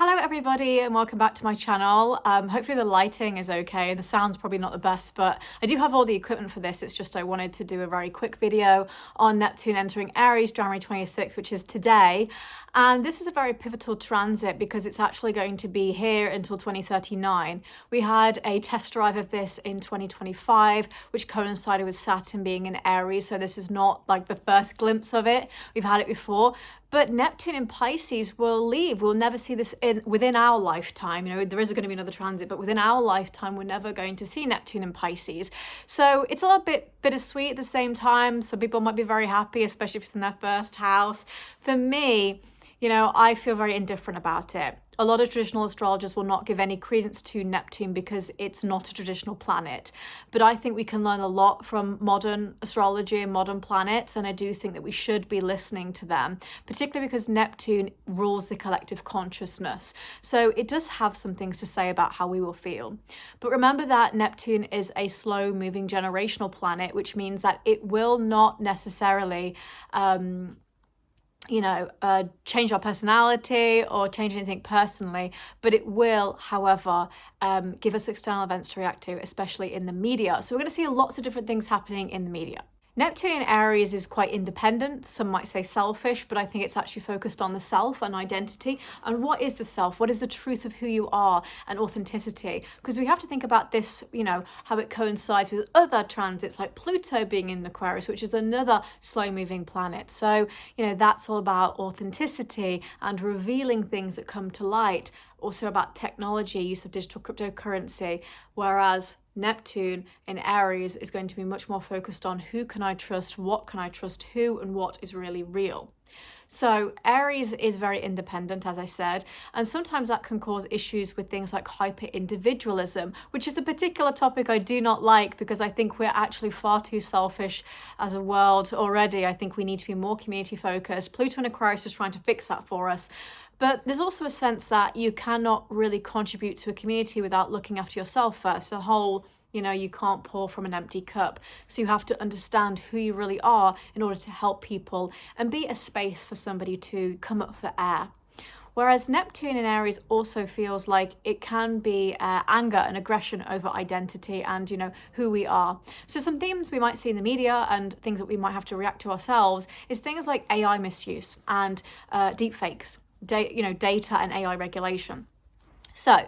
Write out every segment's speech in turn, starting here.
Hello everybody and welcome back to my channel. Hopefully the lighting is okay. The sound's probably not the best, but I do have all the equipment for this. It's just I wanted to do a very quick video on Neptune entering Aries January 26th, which is today. And this is a very pivotal transit because it's actually going to be here until 2039. We had a test drive of this in 2025, which coincided with Saturn being in Aries. So this is not like the first glimpse of it. We've had it before. But Neptune in Pisces will leave. We'll never see this within our lifetime. You know, there is going to be another transit, but within our lifetime, we're never going to see Neptune in Pisces. So it's a little bit bittersweet at the same time. Some people might be very happy, especially if it's in their first house. For me, you know, I feel very indifferent about it. A lot of traditional astrologers will not give any credence to Neptune because it's not a traditional planet. But I think we can learn a lot from modern astrology and modern planets, and I do think that we should be listening to them, particularly because Neptune rules the collective consciousness. So it does have some things to say about how we will feel. But remember that Neptune is a slow-moving generational planet, which means that it will not necessarily change our personality or change anything personally, but it will, however, give us external events to react to, especially in the media. So we're going to see lots of different things happening in the media. Neptune in Aries is quite independent. Some might say selfish, but I think it's actually focused on the self and identity. And what is the self? What is the truth of who you are and authenticity? Because we have to think about this, you know, how it coincides with other transits like Pluto being in Aquarius, which is another slow moving planet. So, you know, that's all about authenticity and revealing things that come to light. Also about technology, use of digital cryptocurrency, whereas Neptune in Aries is going to be much more focused on who can I trust, what can I trust, who and what is really real. So Aries is very independent, as I said, and sometimes that can cause issues with things like hyper-individualism, which is a particular topic I do not like because I think we're actually far too selfish as a world already. I think we need to be more community focused. Pluto in Aquarius is trying to fix that for us. But there's also a sense that you cannot really contribute to a community without looking after yourself first. The whole, you know, you can't pour from an empty cup. So you have to understand who you really are in order to help people and be a space for somebody to come up for air. Whereas Neptune in Aries also feels like it can be anger and aggression over identity and, you know, who we are. So some themes we might see in the media and things that we might have to react to ourselves is things like AI misuse and deepfakes. Data and AI regulation. So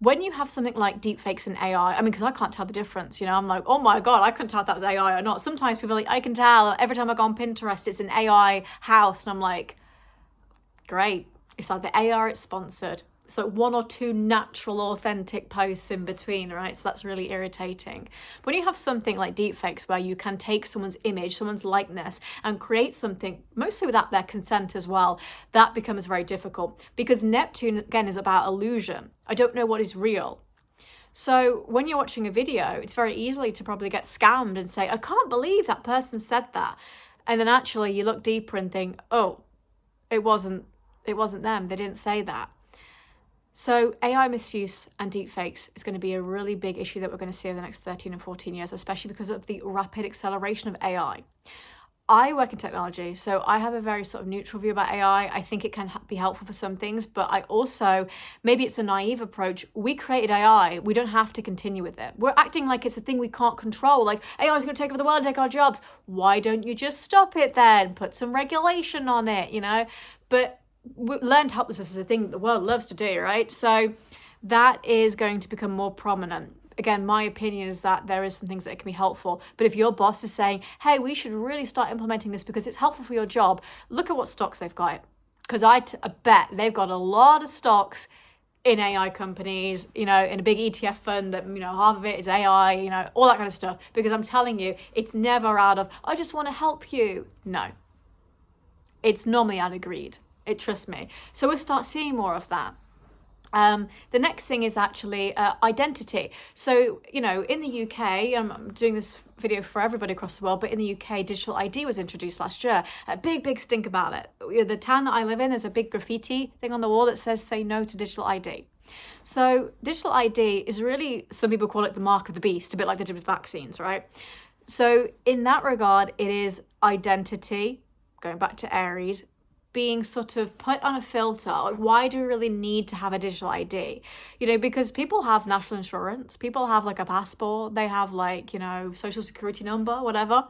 when you have something like deepfakes and AI, I mean, because I can't tell the difference, you know, I'm like, oh my God, I couldn't tell if that was AI or not. Sometimes people are like, I can tell. Every time I go on Pinterest, it's an AI house. And I'm like, great. It's like the AI it's sponsored. So one or two natural, authentic posts in between, right? So that's really irritating. When you have something like deepfakes where you can take someone's image, someone's likeness, and create something, mostly without their consent as well, that becomes very difficult because Neptune, again, is about illusion. I don't know what is real. So when you're watching a video, it's very easy to probably get scammed and say, I can't believe that person said that. And then actually you look deeper and think, oh, it wasn't them. They didn't say that. So AI misuse and deepfakes is going to be a really big issue that we're going to see over the next 13 and 14 years, especially because of the rapid acceleration of AI. I work in technology, so I have a very sort of neutral view about AI. I think it can be helpful for some things, but I also, maybe it's a naive approach. We created AI. We don't have to continue with it. We're acting like it's a thing we can't control. Like AI is going to take over the world and take our jobs. Why don't you just stop it then? Put some regulation on it, you know? But learned helplessness is the thing that the world loves to do, right? So that is going to become more prominent. Again, my opinion is that there is some things that can be helpful. But if your boss is saying, hey, we should really start implementing this because it's helpful for your job, look at what stocks they've got. Because I bet they've got a lot of stocks in AI companies, you know, in a big ETF fund that, you know, half of it is AI, you know, all that kind of stuff. Because I'm telling you, it's never out of, I just want to help you. No. It's normally out of greed. Trust me. So we'll start seeing more of that. The next thing is actually identity. So, you know, in the UK, I'm doing this video for everybody across the world, but in the UK, digital ID was introduced last year. A big stink about it. The town that I live in, there's a big graffiti thing on the wall that says, say no to digital ID. So digital ID is really, some people call it the mark of the beast, a bit like they did with vaccines, right? So in that regard, it is identity, going back to Aries, being sort of put on a filter. Like, why do we really need to have a digital ID? You know, because people have national insurance, people have like a passport, they have like, you know, social security number, whatever.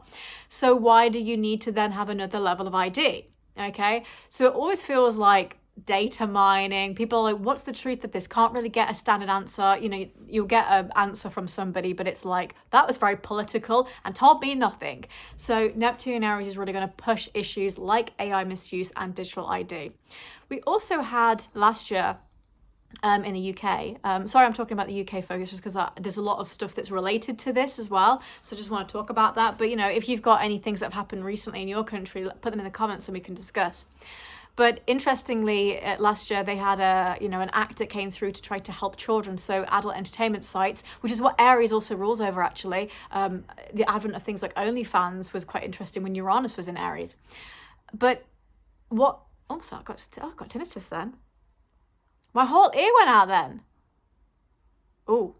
So why do you need to then have another level of ID? Okay, so it always feels like data mining. People are like, what's the truth of this? Can't really get a standard answer. You know, you'll get an answer from somebody, but it's like, that was very political and told me nothing. So Neptune Aries is really going to push issues like AI misuse and digital ID. We also had last year in the UK. Sorry, I'm talking about the UK focus just because there's a lot of stuff that's related to this as well. So I just want to talk about that. But, you know, if you've got any things that have happened recently in your country, put them in the comments and we can discuss. But interestingly, last year they had an act that came through to try to help children. So adult entertainment sites, which is what Aries also rules over actually. The advent of things like OnlyFans was quite interesting when Uranus was in Aries. But what? Oh, sorry, I got tinnitus then. My whole ear went out then. Oh,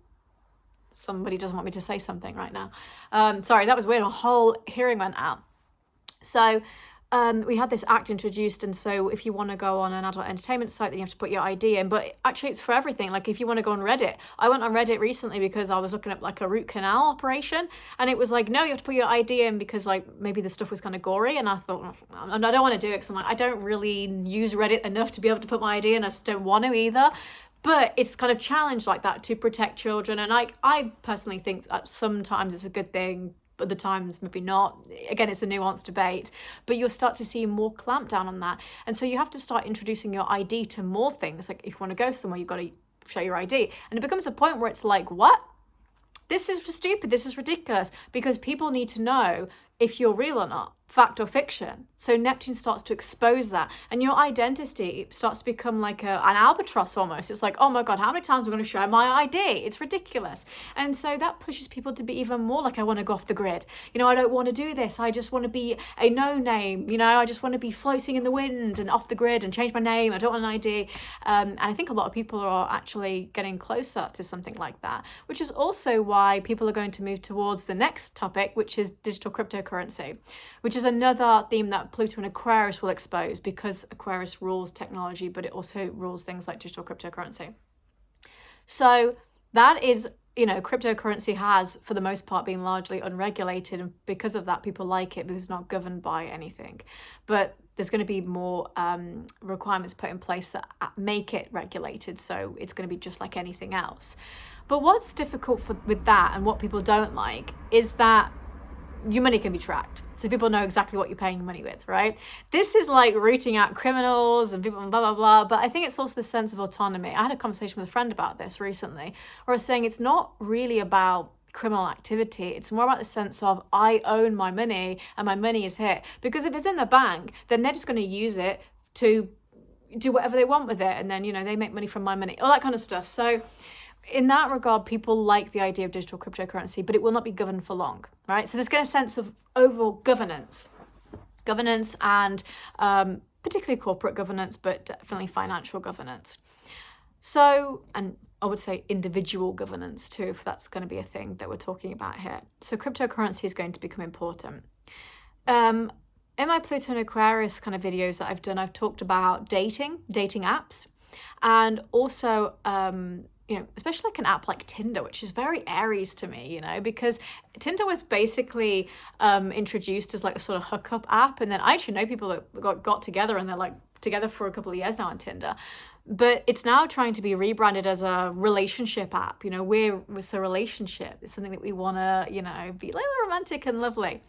somebody doesn't want me to say something right now. Sorry, that was weird. My whole hearing went out. So we had this act introduced, and so if you want to go on an adult entertainment site, then you have to put your ID in. But actually, it's for everything. Like if you want to go on Reddit, I went on Reddit recently because I was looking at like a root canal operation, and it was like, no, you have to put your ID in because like maybe the stuff was kind of gory, and I thought, I don't want to do it because I'm like, I don't really use Reddit enough to be able to put my ID in. I just don't want to either. But it's kind of challenged like that to protect children, and I personally think that sometimes it's a good thing. But the times maybe not. Again, it's a nuanced debate, but you'll start to see more clampdown on that. And so you have to start introducing your ID to more things. Like if you want to go somewhere, you've got to show your ID. And it becomes a point where it's like, what? This is stupid. This is ridiculous, because people need to know if you're real or not, fact or fiction. So Neptune starts to expose that, and your identity starts to become like an albatross almost. It's like, oh my God, how many times am I going to show my ID? It's ridiculous. And so that pushes people to be even more like, I want to go off the grid. You know, I don't want to do this. I just want to be a no name. You know, I just want to be floating in the wind and off the grid and change my name. I don't want an ID. And I think a lot of people are actually getting closer to something like that, which is also why people are going to move towards the next topic, which is digital cryptocurrency, which is another theme that Pluto and Aquarius will expose, because Aquarius rules technology, but it also rules things like digital cryptocurrency. So that is, you know, cryptocurrency has, for the most part, been largely unregulated. And because of that, people like it because it's not governed by anything. But there's going to be more requirements put in place that make it regulated. So it's going to be just like anything else. But what's difficult with that, and what people don't like, is that your money can be tracked. So people know exactly what you're paying your money with, right? This is like rooting out criminals and people and blah, blah, blah. But I think it's also the sense of autonomy. I had a conversation with a friend about this recently, where I was saying it's not really about criminal activity. It's more about the sense of, I own my money and my money is here. Because if it's in the bank, then they're just going to use it to do whatever they want with it. And then, you know, they make money from my money, all that kind of stuff. So in that regard, people like the idea of digital cryptocurrency, but it will not be governed for long, right? So there's going to be a sense of overall governance and particularly corporate governance, but definitely financial governance. So, and I would say individual governance too, if that's going to be a thing that we're talking about here. So cryptocurrency is going to become important. In my Pluto and Aquarius kind of videos that I've done, I've talked about dating apps, and also you know, especially like an app like Tinder, which is very Aries to me, you know, because Tinder was basically introduced as like a sort of hookup app. And then I actually know people that got together and they're like together for a couple of years now on Tinder. But it's now trying to be rebranded as a relationship app. You know, it's a relationship. It's something that we want to, you know, be like romantic and lovely.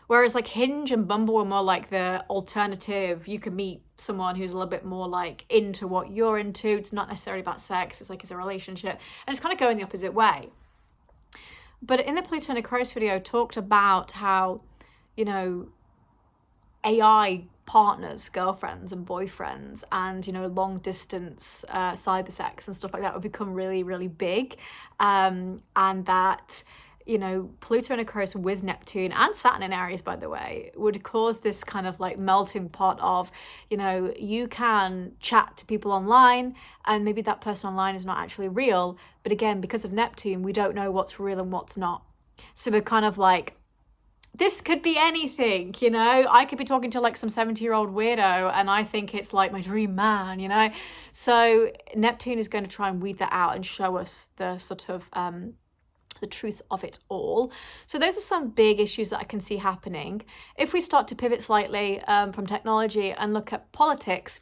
Whereas like Hinge and Bumble were more like the alternative. You can meet someone who's a little bit more like into what you're into. It's not necessarily about sex. It's like it's a relationship. And it's kind of going the opposite way. But in the Pluto and Aquarius video, I talked about how, you know, AI partners, girlfriends and boyfriends, and, you know, long distance cyber sex and stuff like that would become really, really big. And that, you know, Pluto and Aquarius with Neptune and Saturn in Aries, by the way, would cause this kind of like melting pot of, you know, you can chat to people online and maybe that person online is not actually real. But again, because of Neptune, we don't know what's real and what's not. So we're kind of like this could be anything, you know. I could be talking to like some 70-year-old weirdo and I think it's like my dream man, you know. So Neptune is going to try and weed that out and show us the sort of the truth of it all. So those are some big issues that I can see happening. If we start to pivot slightly from technology and look at politics,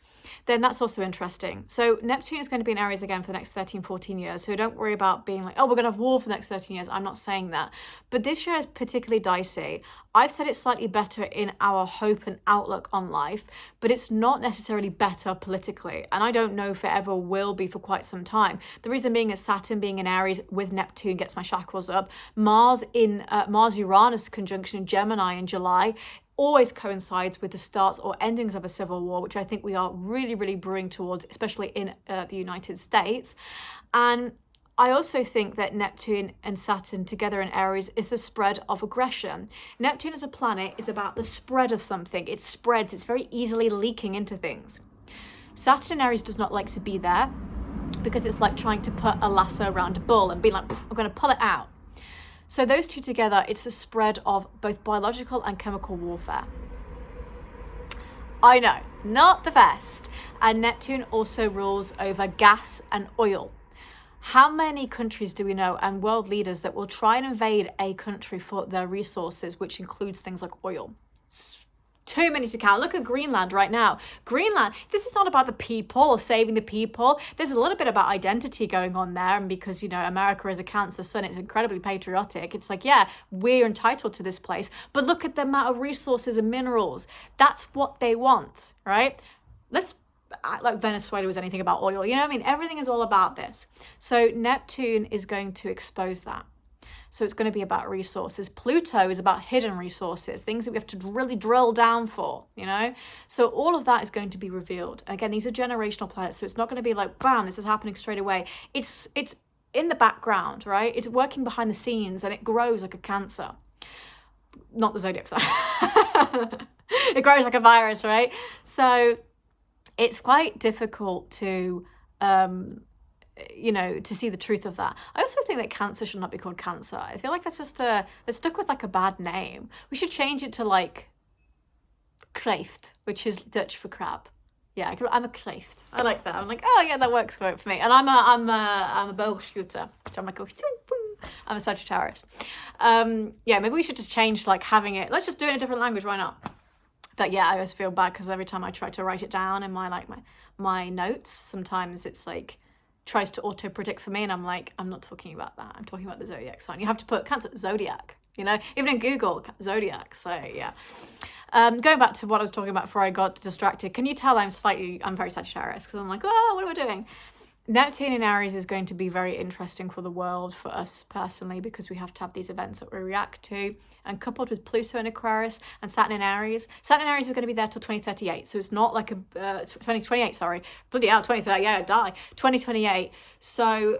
then that's also interesting. So Neptune is going to be in Aries again for the next 13, 14 years. So don't worry about being like, oh, we're going to have war for the next 13 years. I'm not saying that. But this year is particularly dicey. I've said it's slightly better in our hope and outlook on life, but it's not necessarily better politically. And I don't know if it ever will be for quite some time. The reason being is Saturn being in Aries with Neptune gets my shackles up. Mars-Uranus conjunction in Gemini in July always coincides with the starts or endings of a civil war, which I think we are really, really brewing towards, especially in the United States. And I also think that Neptune and Saturn together in Aries is the spread of aggression. Neptune as a planet is about the spread of something. It spreads, it's very easily leaking into things. Saturn in Aries does not like to be there because it's like trying to put a lasso around a bull and be like, I'm going to pull it out. So those two together, it's a spread of both biological and chemical warfare. I know, not the best. And Neptune also rules over gas and oil. How many countries do we know and world leaders that will try and invade a country for their resources, which includes things like oil? Too many to count. Look at Greenland right now. Greenland, this is not about the people or saving the people. There's a little bit about identity going on there. And because, you know, America is a Cancer sun, it's incredibly patriotic. It's like, yeah, we're entitled to this place. But look at the amount of resources and minerals. That's what they want, right? Let's act like Venezuela was anything about oil. You know what I mean? Everything is all about this. So Neptune is going to expose that. So it's going to be about resources. Pluto is about hidden resources, things that we have to really drill down for, you know? So all of that is going to be revealed. Again, these are generational planets, so it's not going to be like, bam, this is happening straight away. It's in the background, right? It's working behind the scenes and it grows like a Cancer. Not the Zodiac sign. It grows like a virus, right? So it's quite difficult to you know, to see the truth of that. I also think that Cancer should not be called Cancer. I feel like that's just they're stuck with like a bad name. We should change it to like Kreeft, which is Dutch for crab. Yeah, I'm a Kreeft. I like that. I'm like, oh yeah, that works for me. And I'm a boogschutter. So I'm like, oh, I'm a Sagittarius. Yeah, maybe we should just change like having it. Let's just do it in a different language. Why not? But yeah, I always feel bad because every time I try to write it down in my notes, sometimes it's like tries to auto predict for me and I'm like, I'm not talking about that. I'm talking about the Zodiac sign. You have to put Cancer Zodiac, you know, even in Google Zodiac. So yeah. Going back to what I was talking about before I got distracted, can you tell I'm very Sagittarius because I'm like, oh, what am I doing? Neptune in Aries is going to be very interesting for the world, for us personally, because we have to have these events that we react to. And coupled with Pluto in Aquarius and Saturn in Aries. Saturn in Aries is going to be there till 2038. So it's not like a 2028, sorry. Bloody hell, 2030, yeah, I'd die. 2028. So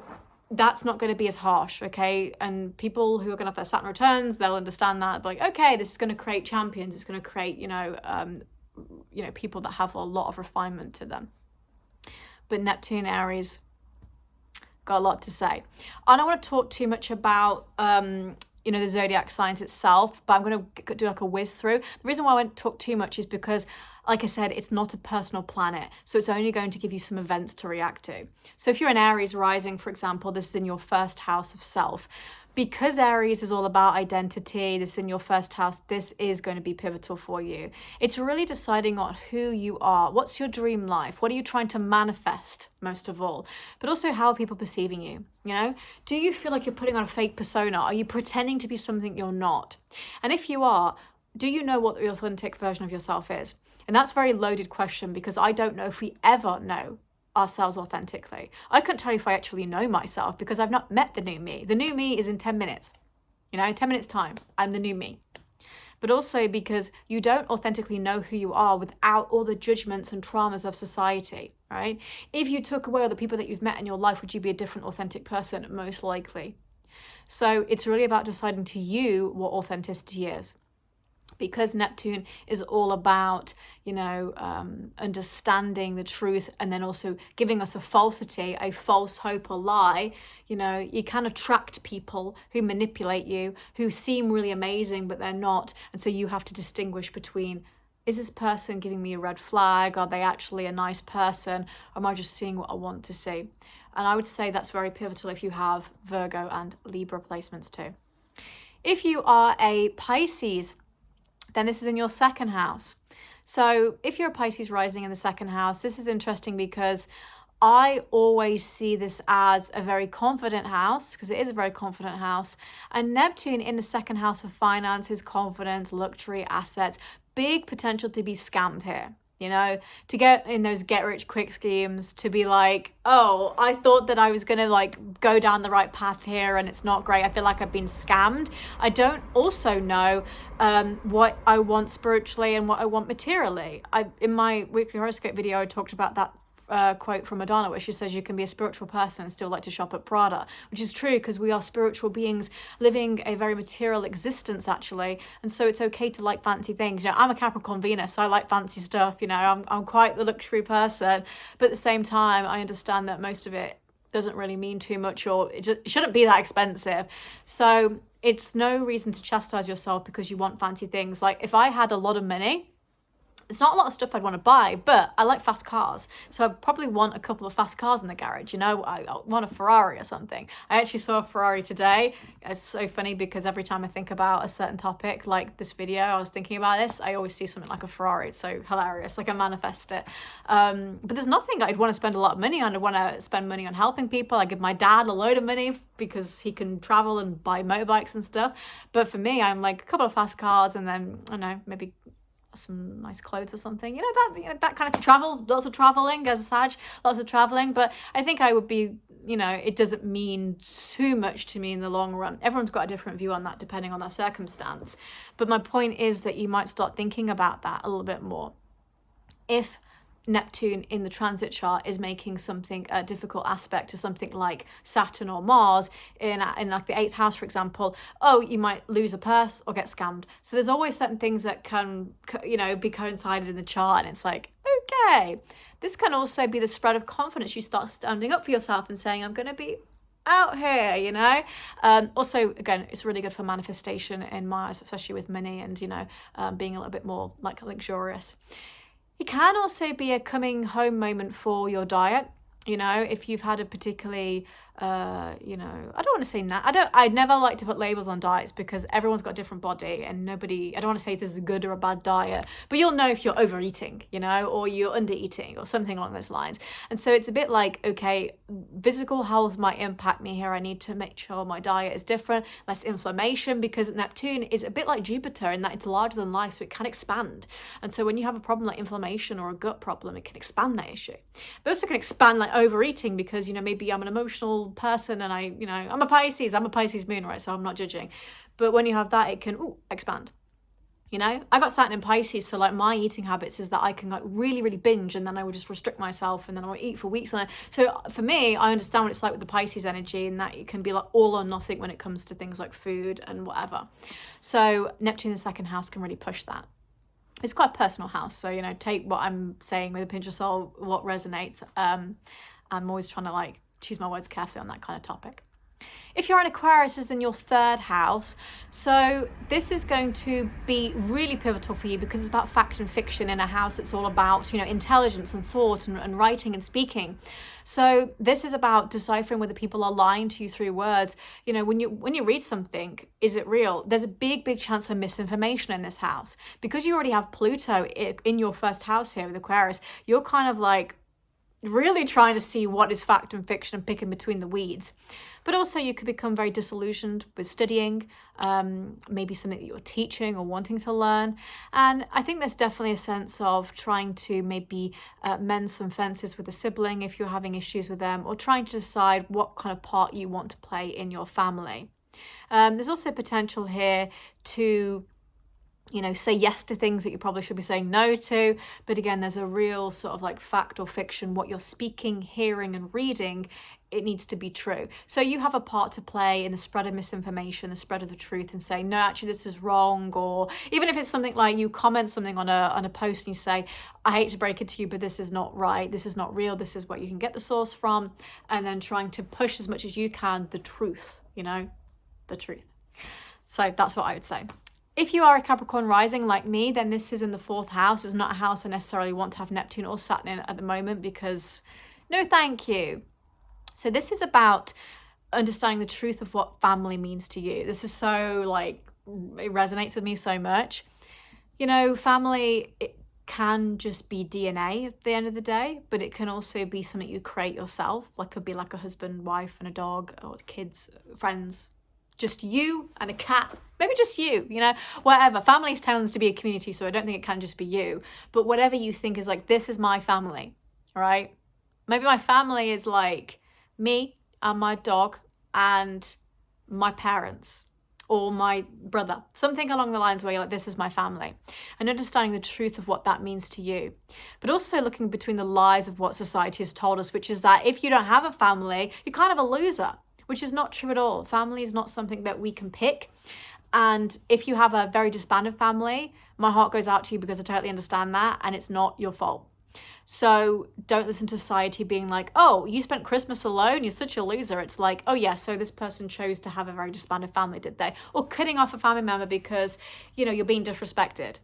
that's not going to be as harsh, okay? And people who are going to have their Saturn returns, they'll understand that. Like, okay, this is going to create champions. It's going to create, you know, people that have a lot of refinement to them. But Neptune Aries got a lot to say. I don't want to talk too much about you know, the zodiac signs itself, but I'm going to do like a whiz through. The reason why I won't talk too much is because, like I said, it's not a personal planet, so it's only going to give you some events to react to. So if you're an Aries rising, for example, this is in your first house of self. Because Aries is all about identity, this is in your first house, this is going to be pivotal for you. It's really deciding on who you are. What's your dream life? What are you trying to manifest, most of all? But also, how are people perceiving you? You know, do you feel like you're putting on a fake persona? Are you pretending to be something you're not? And if you are, do you know what the authentic version of yourself is? And that's a very loaded question because I don't know if we ever know ourselves authentically. I couldn't tell you if I actually know myself because I've not met the new me. The new me is in 10 minutes. You know, in 10 minutes time, I'm the new me. But also because you don't authentically know who you are without all the judgments and traumas of society, right? If you took away all the people that you've met in your life, would you be a different authentic person? Most likely. So it's really about deciding to you what authenticity is. because Neptune is all about, you know, understanding the truth and then also giving us a falsity, a false hope, a lie. You know, you can attract people who manipulate you, who seem really amazing, but they're not. And so you have to distinguish between, is this person giving me a red flag? Are they actually a nice person? Or am I just seeing what I want to see? And I would say that's very pivotal if you have Virgo and Libra placements too. If you are a Pisces, then this is in your second house. So if you're a Pisces rising in the second house, this is interesting because I always see this as a very confident house, because it is a very confident house. And Neptune in the second house of finances, confidence, luxury, assets, big potential to be scammed here. You know, to get in those get rich quick schemes, to be like, oh, I thought that I was going to like go down the right path here and it's not great. I feel like I've been scammed. I don't also know what I want spiritually and what I want materially. In my weekly horoscope video, I talked about that quote from Madonna where she says you can be a spiritual person and still like to shop at Prada, which is true because we are spiritual beings living a very material existence actually, and so it's okay to like fancy things. You know, I'm a Capricorn Venus, so I like fancy stuff. You know, I'm quite the luxury person, but at the same time I understand that most of it doesn't really mean too much, or it shouldn't be that expensive. So it's no reason to chastise yourself because you want fancy things. Like if I had a lot of money, it's not a lot of stuff I'd want to buy, but I like fast cars. So I probably want a couple of fast cars in the garage. You know, I want a Ferrari or something. I actually saw a Ferrari today. It's so funny because every time I think about a certain topic, like this video, I was thinking about this, I always see something like a Ferrari. It's so hilarious. Like I manifest it. But there's nothing I'd want to spend a lot of money on. I want to spend money on helping people. I give my dad a load of money because he can travel and buy motorbikes and stuff. But for me, I'm like a couple of fast cars and then, I don't know, maybe some nice clothes or something, that kind of travel, lots of traveling as a Sag, lots of traveling. But I think I would be, it doesn't mean too much to me in the long run. Everyone's got a different view on that depending on their circumstance. But my point is that you might start thinking about that a little bit more. If Neptune in the transit chart is making something a difficult aspect to something like Saturn or Mars in like the 8th house, for example, you might lose a purse or get scammed. So there's always certain things that can, be coincided in the chart, and it's like, okay, this can also be the spread of confidence. You start standing up for yourself and saying, I'm going to be out here, also, again, it's really good for manifestation in my eyes, especially with money and, being a little bit more like luxurious. It can also be a coming home moment for your diet. If you've had a particularly, I don't want to say I never like to put labels on diets because everyone's got a different body and I don't want to say this is a good or a bad diet, but you'll know if you're overeating, or you're undereating or something along those lines. And so it's a bit like, okay, physical health might impact me here. I need to make sure my diet is different, less inflammation, because Neptune is a bit like Jupiter in that it's larger than life, so it can expand. And so when you have a problem like inflammation or a gut problem, it can expand that issue. But also can expand like overeating because, maybe I'm an emotional person and I'm a Pisces moon, right? So I'm not judging. But when you have that, it can expand. I got Saturn in Pisces, so like my eating habits is that I can like really, really binge, and then I would just restrict myself, and then I would eat for weeks. So for me, I understand what it's like with the Pisces energy, and that it can be like all or nothing when it comes to things like food and whatever. So Neptune in the second house can really push that. It's quite a personal house, so take what I'm saying with a pinch of salt, what resonates. I'm always trying to like choose my words carefully on that kind of topic. If you're an Aquarius, is in your third house. So this is going to be really pivotal for you because it's about fact and fiction in a house. It's all about, intelligence and thought and writing and speaking. So this is about deciphering whether people are lying to you through words. When you read something, is it real? There's a big, big chance of misinformation in this house. Because you already have Pluto in your first house here with Aquarius, you're kind of like really trying to see what is fact and fiction and picking between the weeds. But also you could become very disillusioned with studying, maybe something that you're teaching or wanting to learn. And I think there's definitely a sense of trying to maybe mend some fences with a sibling if you're having issues with them, or trying to decide what kind of part you want to play in your family. There's also potential here to you know, say yes to things that you probably should be saying no to. But again, there's a real sort of like fact or fiction. What you're speaking, hearing, and reading, it needs to be true. So you have a part to play in the spread of misinformation, the spread of the truth, and say, no, actually, this is wrong. Or even if it's something like you comment something on a post and you say, I hate to break it to you, but this is not right. This is not real. This is where you can get the source from. And then trying to push as much as you can the truth, you know, the truth. So that's what I would say. If you are a Capricorn rising like me, then this is in the 4th house. It's not a house I necessarily want to have Neptune or Saturn in at the moment because no thank you. So this is about understanding the truth of what family means to you. This is so like, it resonates with me so much. You know, family, it can just be DNA at the end of the day, but it can also be something you create yourself. Like, could be like a husband, wife, and a dog, or kids, friends, just you and a cat, maybe just you know, whatever. Family tends to be a community, so I don't think it can just be you, but whatever you think is like, this is my family, right? Maybe my family is like me and my dog and my parents or my brother, something along the lines where you're like, this is my family, and understanding the truth of what that means to you. But also looking between the lies of what society has told us, which is that if you don't have a family, you're kind of a loser, which is not true at all. Family is not something that we can pick. And if you have a very disbanded family, my heart goes out to you because I totally understand that, and it's not your fault. So don't listen to society being like, oh, you spent Christmas alone, you're such a loser. It's like, oh yeah, so this person chose to have a very disbanded family, did they? Or cutting off a family member because, you know, you're being disrespected.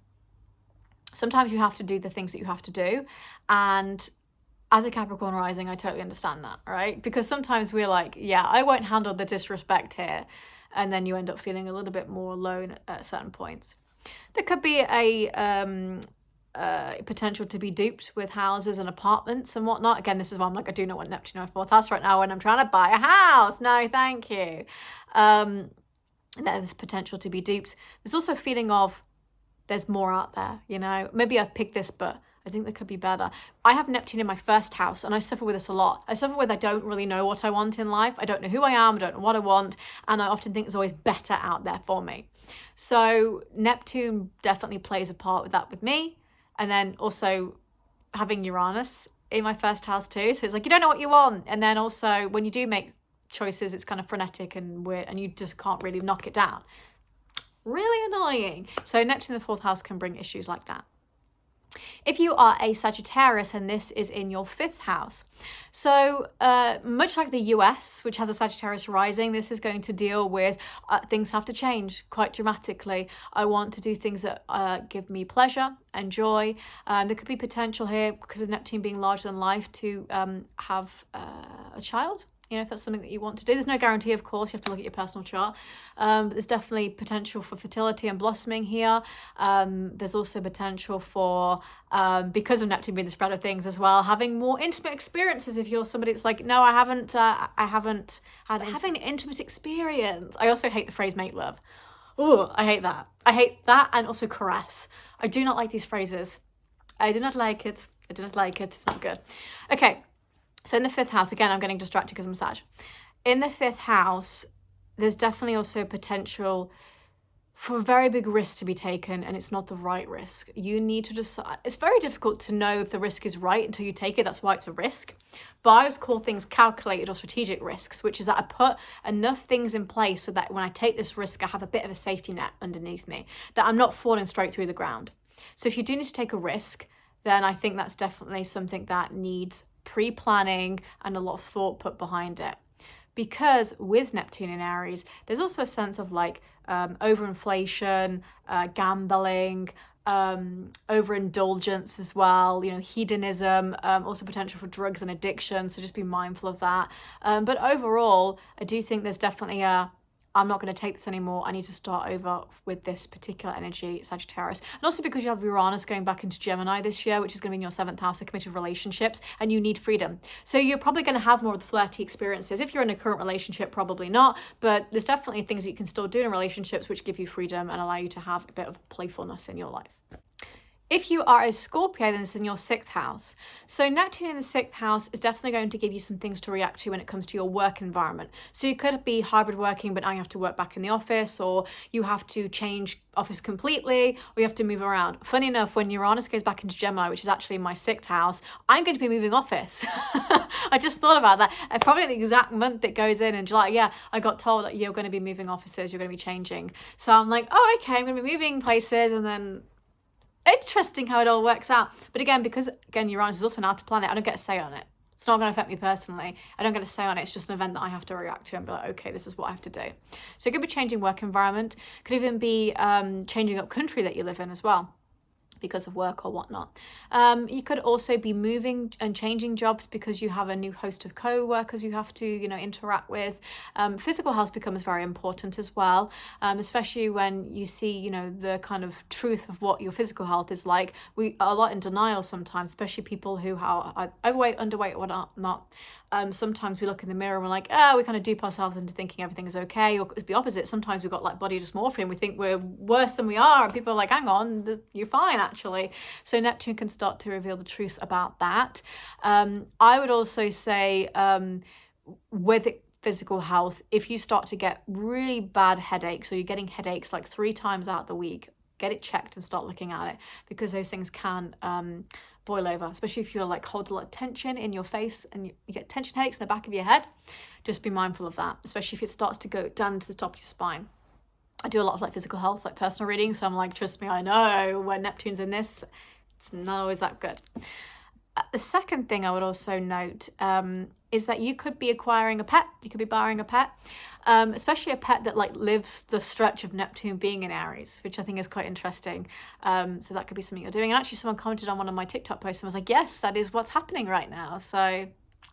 Sometimes you have to do the things that you have to do. And as a Capricorn rising, I totally understand that, right? Because sometimes we're like, yeah, I won't handle the disrespect here. And then you end up feeling a little bit more alone at certain points. There could be a potential to be duped with houses and apartments and whatnot. Again, this is why I'm like, I do not want Neptune in my 4th house right now when I'm trying to buy a house. No, thank you. There's potential to be duped. There's also a feeling of there's more out there, you know. Maybe I've picked this, but I think there could be better. I have Neptune in my 1st house, and I suffer with this a lot. I suffer with I don't really know what I want in life. I don't know who I am. I don't know what I want. And I often think there's always better out there for me. So Neptune definitely plays a part with that with me. And then also having Uranus in my 1st house too. So it's like, you don't know what you want. And then also when you do make choices, it's kind of frenetic and weird, and you just can't really knock it down. Really annoying. So Neptune in the 4th house can bring issues like that. If you are a Sagittarius, and this is in your 5th house. So much like the US, which has a Sagittarius rising, this is going to deal with things have to change quite dramatically. I want to do things that give me pleasure and joy. There could be potential here because of Neptune being larger than life to have a child. You know, if that's something that you want to do. There's no guarantee, of course. You have to look at your personal chart. But there's definitely potential for fertility and blossoming here. There's also potential for, because of Neptune being the spread of things as well, having more intimate experiences. If you're somebody that's like, no, I haven't had having an intimate experience. I also hate the phrase make love. Oh, I hate that. I hate that, and also caress. I do not like these phrases. I do not like it. I do not like it. It's not good. Okay. So in the 5th house, again, I'm getting distracted because I'm Sag. In the 5th house, there's definitely also potential for a very big risk to be taken, and it's not the right risk. You need to decide. It's very difficult to know if the risk is right until you take it. That's why it's a risk. But I always call things calculated or strategic risks, which is that I put enough things in place so that when I take this risk, I have a bit of a safety net underneath me, that I'm not falling straight through the ground. So if you do need to take a risk, then I think that's definitely something that needs pre-planning and a lot of thought put behind it. Because with Neptune in Aries, there's also a sense of like overinflation, gambling, overindulgence as well, you know, hedonism, also potential for drugs and addiction. So just be mindful of that. But overall, I do think there's definitely I'm not going to take this anymore. I need to start over with this particular energy, Sagittarius. And also because you have Uranus going back into Gemini this year, which is going to be in your 7th house of committed relationships, and you need freedom. So you're probably going to have more of the flirty experiences. If you're in a current relationship, probably not, but there's definitely things that you can still do in relationships which give you freedom and allow you to have a bit of playfulness in your life. If you are a Scorpio, then this is in your 6th house. So Neptune in the 6th house is definitely going to give you some things to react to when it comes to your work environment. So you could be hybrid working, but now you have to work back in the office, or you have to change office completely, or you have to move around. Funny enough, when Uranus goes back into Gemini, which is actually my 6th house, I'm going to be moving office. I just thought about that. Probably the exact month it goes in July. Yeah, I got told that you're going to be moving offices, you're going to be changing. So I'm like, oh, okay, I'm going to be moving places, and then interesting how it all works out. But again, because Uranus is also an outer planet, I don't get a say on it. It's not going to affect me personally. I don't get a say on it. It's just an event that I have to react to and be like, okay, this is what I have to do. So it could be changing work environment, could even be changing up country that you live in as well, because of work or whatnot. You could also be moving and changing jobs because you have a new host of co-workers you have to, interact with. Physical health becomes very important as well, especially when you see, the kind of truth of what your physical health is like. We are a lot in denial sometimes, especially people who are overweight, underweight, or not. Sometimes we look in the mirror and we're like, we kind of dupe ourselves into thinking everything is okay. Or it's the opposite. Sometimes we've got like body dysmorphia and we think we're worse than we are. And people are like, hang on, you're fine actually. So Neptune can start to reveal the truth about that. I would also say with physical health, if you start to get really bad headaches, or you're getting headaches like 3 times out of the week, get it checked and start looking at it, because those things can boil over, especially if you're like hold a lot of tension in your face and you get tension headaches in the back of your head. Just be mindful of that, especially if it starts to go down to the top of your spine. I do a lot of like physical health, like personal reading, so I'm like, trust me, I know when Neptune's in this, it's not always that good. The second thing I would also note is that you could be acquiring a pet. You could be buying a pet, especially a pet that like lives the stretch of Neptune being in Aries, which I think is quite interesting. So that could be something you're doing. And actually someone commented on one of my TikTok posts and was like, yes, that is what's happening right now. So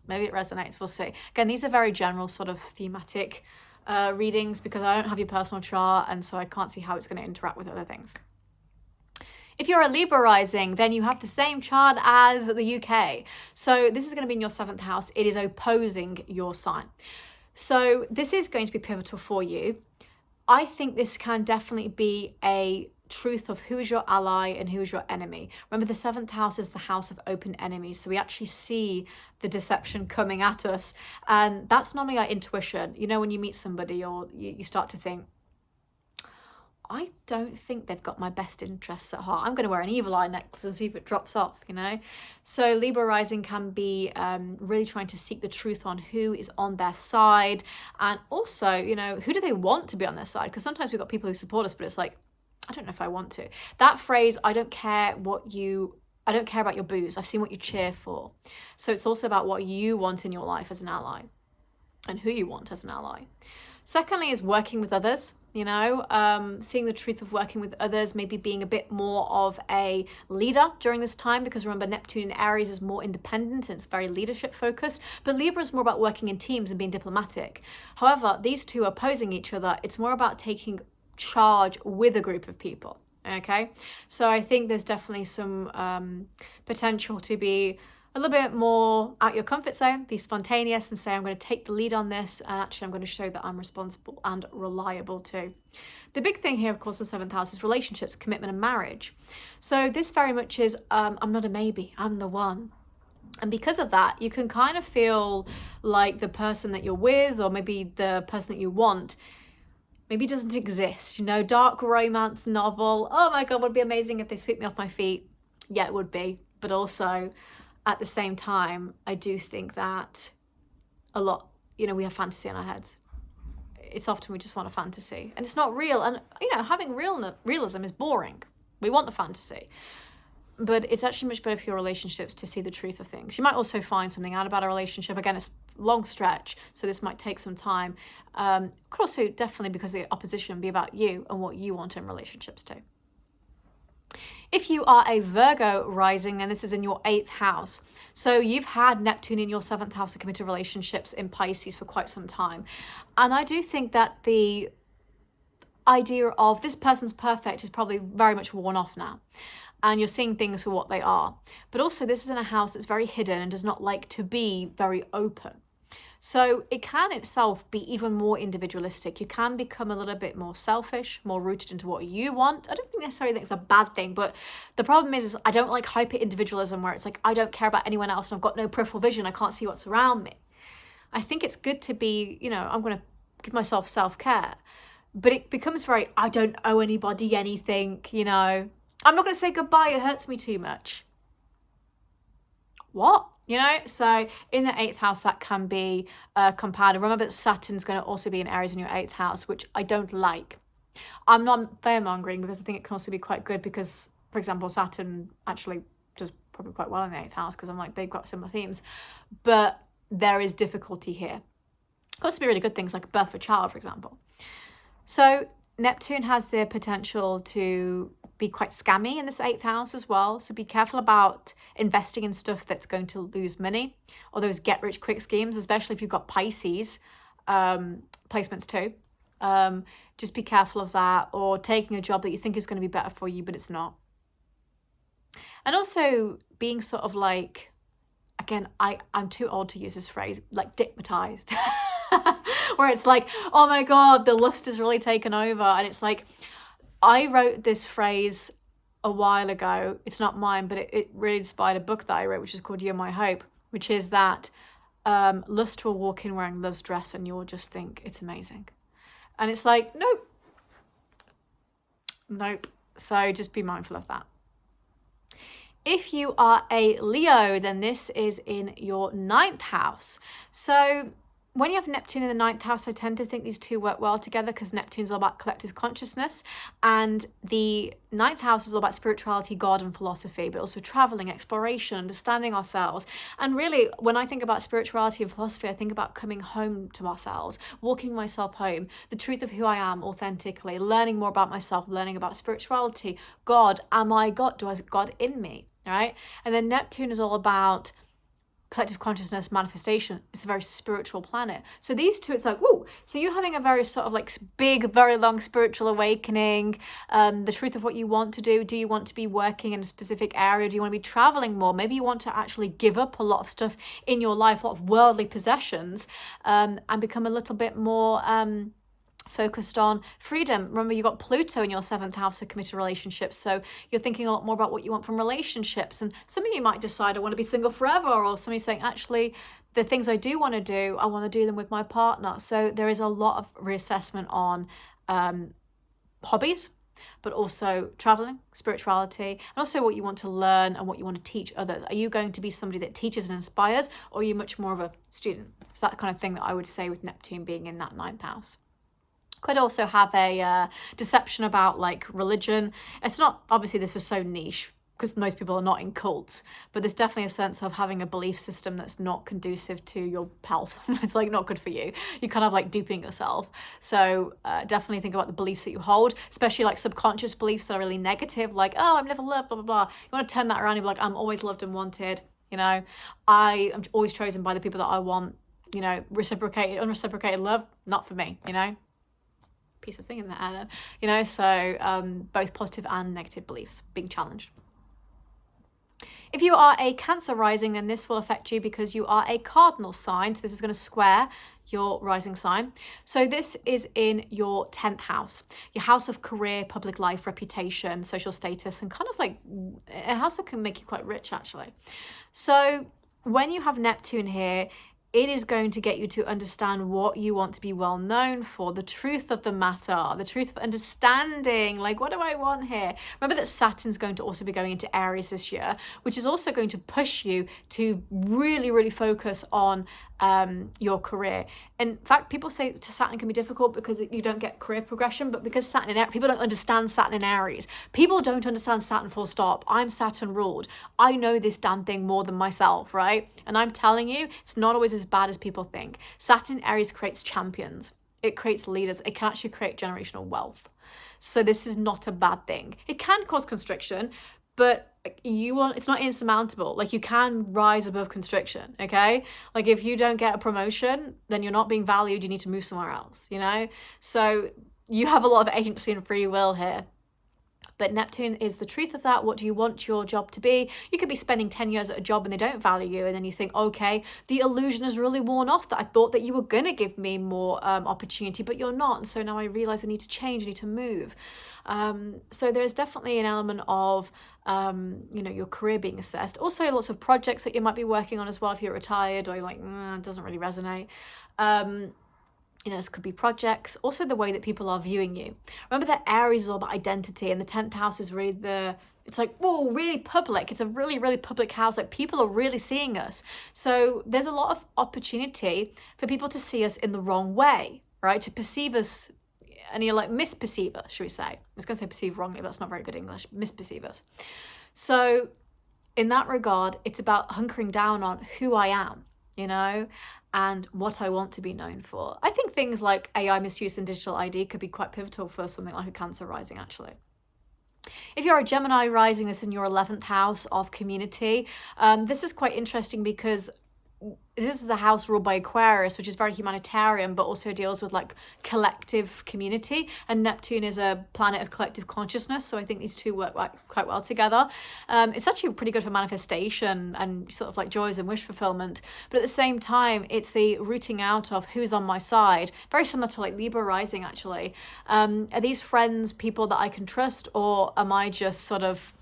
maybe it resonates, we'll see. Again, these are very general sort of thematic readings, because I don't have your personal chart, and so I can't see how it's going to interact with other things. If you're a Libra rising, then you have the same chart as the UK. So this is going to be in your 7th house. It is opposing your sign. So this is going to be pivotal for you. I think this can definitely be a truth of who is your ally and who is your enemy. Remember, the 7th house is the house of open enemies. So we actually see the deception coming at us. And that's normally our intuition. When you meet somebody or you start to think, I don't think they've got my best interests at heart. I'm going to wear an evil eye necklace and see if it drops off, So Libra rising can be really trying to seek the truth on who is on their side. And also, who do they want to be on their side? Because sometimes we've got people who support us, but it's like, I don't know if I want to. That phrase, I don't care about your booze. I've seen what you cheer for. So it's also about what you want in your life as an ally and who you want as an ally. Secondly is working with others, seeing the truth of working with others, maybe being a bit more of a leader during this time, because remember, Neptune in Aries is more independent and it's very leadership focused, but Libra is more about working in teams and being diplomatic. However, these two are opposing each other. It's more about taking charge with a group of people. Okay, so I think there's definitely some potential to be a little bit more out your comfort zone, be spontaneous and say, I'm going to take the lead on this, and actually I'm going to show that I'm responsible and reliable too. The big thing here, of course, the 7th house is relationships, commitment and marriage. So this very much is, I'm not a maybe, I'm the one. And because of that, you can kind of feel like the person that you're with, or maybe the person that you want, maybe doesn't exist. Dark romance novel. Oh my God, would be amazing if they sweep me off my feet. Yeah, it would be. But also, at the same time, I do think that a lot, we have fantasy in our heads. It's often we just want a fantasy and it's not real. And, having realism is boring. We want the fantasy. But it's actually much better for your relationships to see the truth of things. You might also find something out about a relationship. Again, it's a long stretch, so this might take some time. Could also definitely, because the opposition, be about you and what you want in relationships too. If you are a Virgo rising, then this is in your 8th house. So you've had Neptune in your 7th house of committed relationships in Pisces for quite some time. And I do think that the idea of this person's perfect is probably very much worn off now. And you're seeing things for what they are. But also, this is in a house that's very hidden and does not like to be very open. So it can itself be even more individualistic. You can become a little bit more selfish, more rooted into what you want. I don't think necessarily think it's a bad thing, but the problem is I don't like hyper individualism where it's like, I don't care about anyone else and I've got no peripheral vision. I can't see what's around me. I think it's good to be, I'm going to give myself self-care, but it becomes very, I don't owe anybody anything, I'm not going to say goodbye. It hurts me too much. What? So in the 8th house, that can be compounded. Remember that Saturn's going to also be in Aries in your 8th house, which I don't like. I'm not fear-mongering because I think it can also be quite good because, for example, Saturn actually does probably quite well in the 8th house because I'm like, they've got similar themes. But there is difficulty here. It can also be really good things like birth of a child, for example. So Neptune has the potential to be quite scammy in this 8th house as well. So be careful about investing in stuff that's going to lose money or those get rich quick schemes, especially if you've got Pisces placements too. Just be careful of that, or taking a job that you think is going to be better for you, but it's not. And also being sort of like, again, I'm too old to use this phrase, like dickmatized. Where it's like, oh my God, the lust has really taken over. And it's like, I wrote this phrase a while ago. It's not mine, but it really inspired a book that I wrote, which is called You're My Hope, which is that lust will walk in wearing love's dress and you'll just think it's amazing. And it's like, nope. So just be mindful of that. If you are a Leo, then this is in your 9th house. So when you have Neptune in the 9th house, I tend to think these two work well together because Neptune's all about collective consciousness and the 9th house is all about spirituality, God and philosophy, but also traveling, exploration, understanding ourselves. And really, when I think about spirituality and philosophy, I think about coming home to ourselves, walking myself home, the truth of who I am authentically, learning more about myself, learning about spirituality, God, am I God? Do I have God in me? Right? And then Neptune is all about collective consciousness, manifestation. It's a very spiritual planet. So these two, it's like, whoa. So you're having a very sort of like big, very long spiritual awakening, the truth of what you want to do. Do you want to be working in a specific area? Do you want to be traveling more? Maybe you want to actually give up a lot of stuff in your life, a lot of worldly possessions, and become a little bit more focused on freedom. Remember, you've got Pluto in your 7th house of committed relationships, so you're thinking a lot more about what you want from relationships. And some of you might decide, I want to be single forever, or somebody's saying, actually, the things I do want to do, I want to do them with my partner. So there is a lot of reassessment on hobbies, but also traveling, spirituality, and also what you want to learn and what you want to teach others. Are you going to be somebody that teaches and inspires, or are you much more of a student? It's that kind of thing that I would say with Neptune being in that 9th house. Could also have a deception about like religion. It's not, obviously this is so niche because most people are not in cults, but there's definitely a sense of having a belief system that's not conducive to your health. It's like not good for you. You're kind of like duping yourself. So definitely think about the beliefs that you hold, especially like subconscious beliefs that are really negative, like, oh, I'm never loved, blah, blah, blah. You want to turn that around and be like, I'm always loved and wanted. I am always chosen by the people that I want, reciprocated, unreciprocated love, not for me, piece of thing in there then, so both positive and negative beliefs being challenged. If you are a Cancer rising, then this will affect you because you are a cardinal sign. So this is going to square your rising sign. So this is in your 10th house, your house of career, public life, reputation, social status, and kind of like a house that can make you quite rich actually. So when you have Neptune here, it is going to get you to understand what you want to be well known for, the truth of the matter, the truth of understanding, like, what do I want here? Remember that Saturn's going to also be going into Aries this year, which is also going to push you to really, really focus on your career. In fact, people say Saturn can be difficult because you don't get career progression, but because Saturn in Aries, people don't understand Saturn in Aries. People don't understand Saturn full stop. I'm Saturn ruled. I know this damn thing more than myself, right? And I'm telling you, it's not always as bad as people think. Saturn in Aries creates champions. It creates leaders. It can actually create generational wealth. So this is not a bad thing. It can cause constriction, but it's not insurmountable. Like, you can rise above constriction, okay? Like, if you don't get a promotion, then you're not being valued. You need to move somewhere else, So you have a lot of agency and free will here. But Neptune is the truth of that. What do you want your job to be? You could be spending 10 years at a job and they don't value you. And then you think, okay, the illusion has really worn off, that I thought that you were going to give me more opportunity, but you're not. And so now I realize I need to change, I need to move. So there is definitely an element of, your career being assessed. Also, lots of projects that you might be working on as well if you're retired or you're like, it doesn't really resonate. This could be projects. Also, the way that people are viewing you. Remember that Aries is all about identity, and the 10th house is really it's like, whoa, really public. It's a really, really public house. Like, people are really seeing us. So there's a lot of opportunity for people to see us in the wrong way, right? To perceive us, and you're like, misperceive us, should we say. I was going to say perceive wrongly, but that's not very good English. Misperceive us. So in that regard, it's about hunkering down on who I am, and what I want to be known for. I think things like AI misuse and digital ID could be quite pivotal for something like a Cancer rising, actually. If you're a Gemini rising, this is in your 11th house of community. This is quite interesting because this is the house ruled by Aquarius, which is very humanitarian, but also deals with like collective community. And Neptune is a planet of collective consciousness. So I think these two work quite well together. It's actually pretty good for manifestation and sort of like joys and wish fulfillment. But at the same time, it's the rooting out of who's on my side. Very similar to like Libra rising, actually. Are these friends people that I can trust, or am I just sort of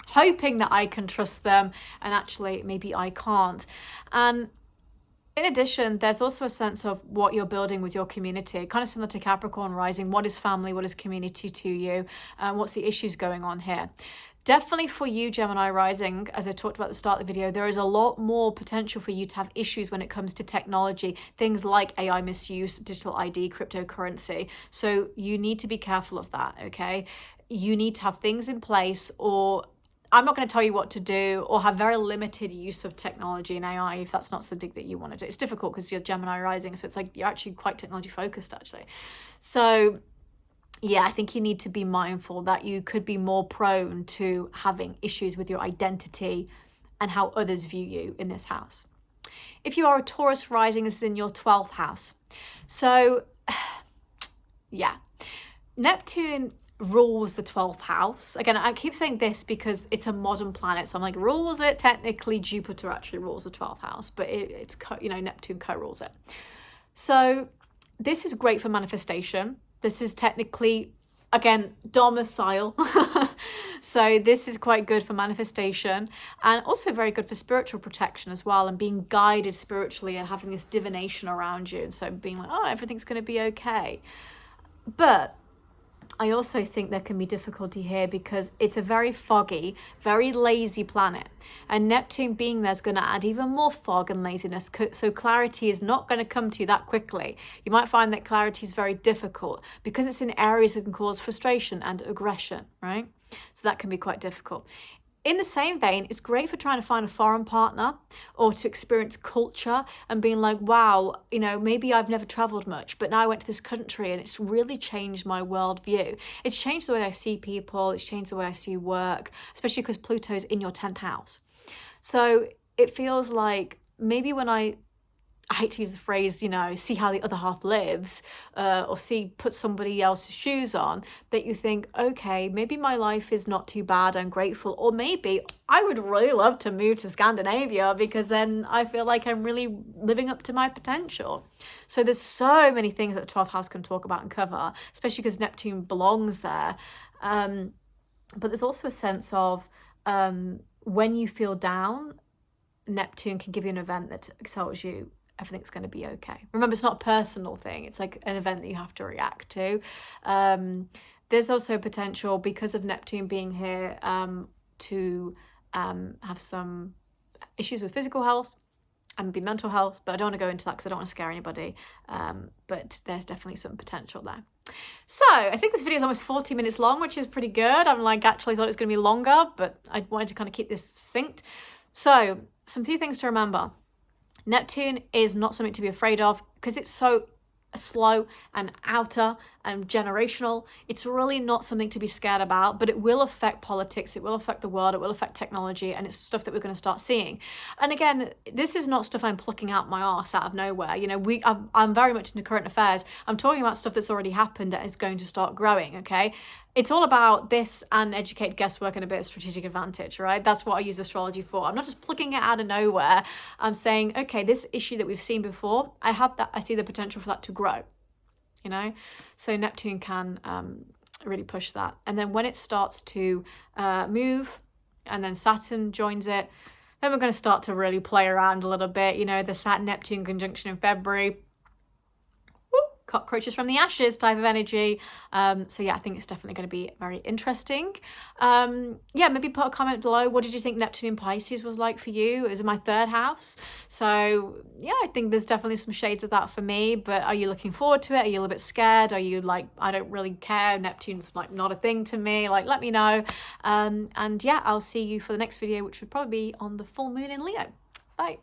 hoping that I can trust them and actually maybe I can't? And in addition, there's also a sense of what you're building with your community, kind of similar to Capricorn rising. What is family? What is community to you? What's the issues going on here? Definitely for you, Gemini rising, as I talked about at the start of the video, there is a lot more potential for you to have issues when it comes to technology, things like AI misuse, digital ID, cryptocurrency. So you need to be careful of that, okay? You need to have things in place, or I'm not going to tell you what to do, or have very limited use of technology and AI if that's not something that you want to do. It's difficult because you're Gemini rising, so it's like you're actually quite technology focused, actually. So yeah, I think you need to be mindful that you could be more prone to having issues with your identity and how others view you in this house. If you are a Taurus rising, this is in your 12th house. So yeah, Neptune rules the 12th house. Again, I keep saying this because it's a modern planet, so I'm like, rules it? Technically, Jupiter actually rules the 12th house, but it's Neptune co-rules it. So this is great for manifestation. This is technically, again, domicile. So this is quite good for manifestation, and also very good for spiritual protection as well, and being guided spiritually and having this divination around you, and so being like, oh, everything's going to be okay. But I also think there can be difficulty here because it's a very foggy, very lazy planet. And Neptune being there is going to add even more fog and laziness. So clarity is not going to come to you that quickly. You might find that clarity is very difficult because it's in areas that can cause frustration and aggression, right? So that can be quite difficult. In the same vein, it's great for trying to find a foreign partner or to experience culture and being like, wow, maybe I've never traveled much, but now I went to this country and it's really changed my worldview. It's changed the way I see people. It's changed the way I see work, especially because Pluto is in your 10th house. So it feels like maybe when I hate to use the phrase, see how the other half lives, or put somebody else's shoes on, that you think, okay, maybe my life is not too bad, I'm grateful, or maybe I would really love to move to Scandinavia because then I feel like I'm really living up to my potential. So there's so many things that the 12th house can talk about and cover, especially because Neptune belongs there. But there's also a sense of when you feel down, Neptune can give you an event that tells you everything's going to be okay. Remember, it's not a personal thing. It's like an event that you have to react to. There's also potential, because of Neptune being here, to have some issues with physical health and maybe mental health, but I don't want to go into that because I don't want to scare anybody. But there's definitely some potential there. So I think this video is almost 40 minutes long, which is pretty good. I'm like, actually thought it was going to be longer, but I wanted to kind of keep this succinct. So some few things to remember. Neptune is not something to be afraid of because it's so slow and outer generational. It's really not something to be scared about, but it will affect politics, it will affect the world, it will affect technology, and it's stuff that we're going to start seeing. And again, this is not stuff I'm plucking out my arse out of nowhere. You know, I'm very much into current affairs. I'm talking about stuff that's already happened that is going to start growing, okay? It's all about this and educated guesswork and a bit of strategic advantage, right? That's what I use astrology for. I'm not just plucking it out of nowhere. I'm saying, okay, this issue that we've seen before, I see the potential for that to grow, you know? So Neptune can really push that. And then when it starts to move and then Saturn joins it, then we're going to start to really play around a little bit. You know, the Saturn-Neptune conjunction in February, cockroaches from the ashes type of energy. So yeah, I think it's definitely going to be very interesting. Yeah, maybe put a comment below. What did you think Neptune in Pisces was like for you? It was in my 3rd house. So yeah, I think there's definitely some shades of that for me. But are you looking forward to it? Are you a little bit scared? Are you like, I don't really care, Neptune's like not a thing to me? Like, let me know. And yeah, I'll see you for the next video, which would probably be on the full moon in Leo. Bye.